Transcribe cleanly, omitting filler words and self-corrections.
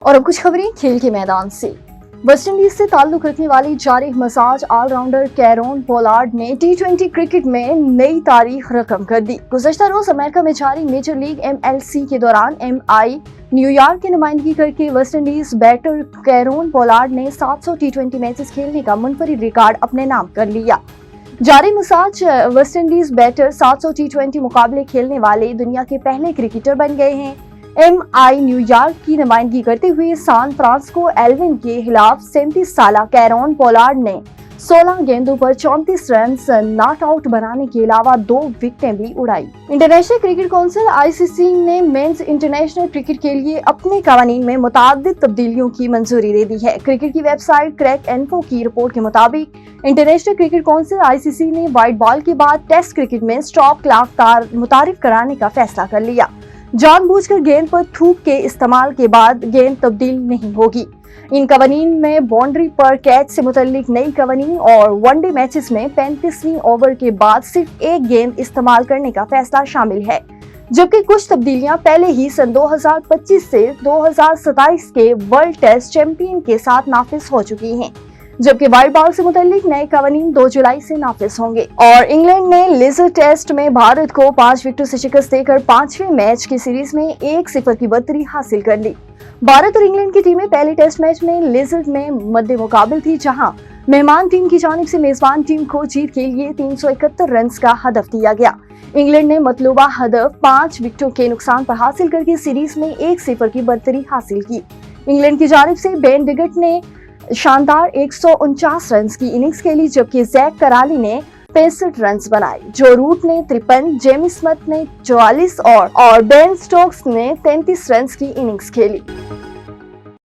और अब कुछ खबरें खेल के मैदान से। वेस्ट इंडीज से ताल्लुक रखने वाली जारिह मसाज ऑलराउंडर कैरोन पोलार्ड ने T20 क्रिकेट में नई तारीख रकम कर दी। गुज़श्ता रोज अमेरिका में जारी मेजर लीग MLC के दौरान MI न्यूयॉर्क की नुमाइंदगी करके वेस्ट इंडीज बैटर कैरोन पोलार्ड ने 700 T20 मैचेस खेलने का मुनफरिद रिकॉर्ड अपने नाम कर लिया। जारिह मसाज वेस्ट इंडीज बैटर 700 T20 मुकाबले खेलने वाले दुनिया के पहले क्रिकेटर बन गए हैं। MI न्यूयॉर्क की नुमाइंदगी करते हुए सान फ्रांसिस्को एल्विन के खिलाफ 37 साला कैरोन पोलार्ड ने 16 गेंदों पर 34 रन नॉट आउट बनाने के अलावा 2 विकेटें भी उड़ाई। इंटरनेशनल क्रिकेट काउंसिल ICC ने मेंस इंटरनेशनल क्रिकेट के लिए अपने कानून में मुताद्दिद तब्दीलियों की मंजूरी दे दी है। क्रिकेट की वेबसाइट क्रैक इन्फो की रिपोर्ट के मुताबिक इंटरनेशनल क्रिकेट काउंसिल ICC ने व्हाइट बॉल के बाद टेस्ट क्रिकेट में स्टॉप क्लॉक मुतारिफ कराने का फैसला कर लिया। जानबूझकर गेंद पर थूक के इस्तेमाल के बाद गेंद तब्दील नहीं होगी। इन कवानीन में बाउंड्री पर कैच से मुतल्लिक नई कवानीन और वनडे मैचेस में 35वीं ओवर के बाद सिर्फ एक गेंद इस्तेमाल करने का फैसला शामिल है, जबकि कुछ तब्दीलियां पहले ही सन 2025 से 2027 के वर्ल्ड टेस्ट चैंपियन के साथ नाफिज हो चुकी हैं, जबकि व्हाइट बॉल से मुतल्लिक नए कवानीन 2 जुलाई से नाफिज होंगे। और इंग्लैंड ने लेजर टेस्ट में भारत को 5 विकेटों से शिकस्त देकर 5वें मैच की सीरीज में 1-0 की बढ़तरी हासिल कर ली। भारत और इंग्लैंड की टीमें पहले टेस्ट मैच में लेजर में मद्दे मुकाबिल थी, जहां मेहमान टीम की जानिब से मेजबान टीम को जीत के लिए 371 रन का हदफ दिया गया। इंग्लैंड ने मतलूबा हदफ 5 विकेटों के नुकसान पर हासिल करके सीरीज में 1-0 की बढ़तरी हासिल की। इंग्लैंड की जानिब से बेन डिगट ने शानदार 149 रन की इनिंग्स खेली, जबकि जैक कराली ने 65 रन बनाए। जो रूट ने 53, जेमी स्मिथ ने 44 और बेन स्टोक्स ने 33 रन की इनिंग्स खेली।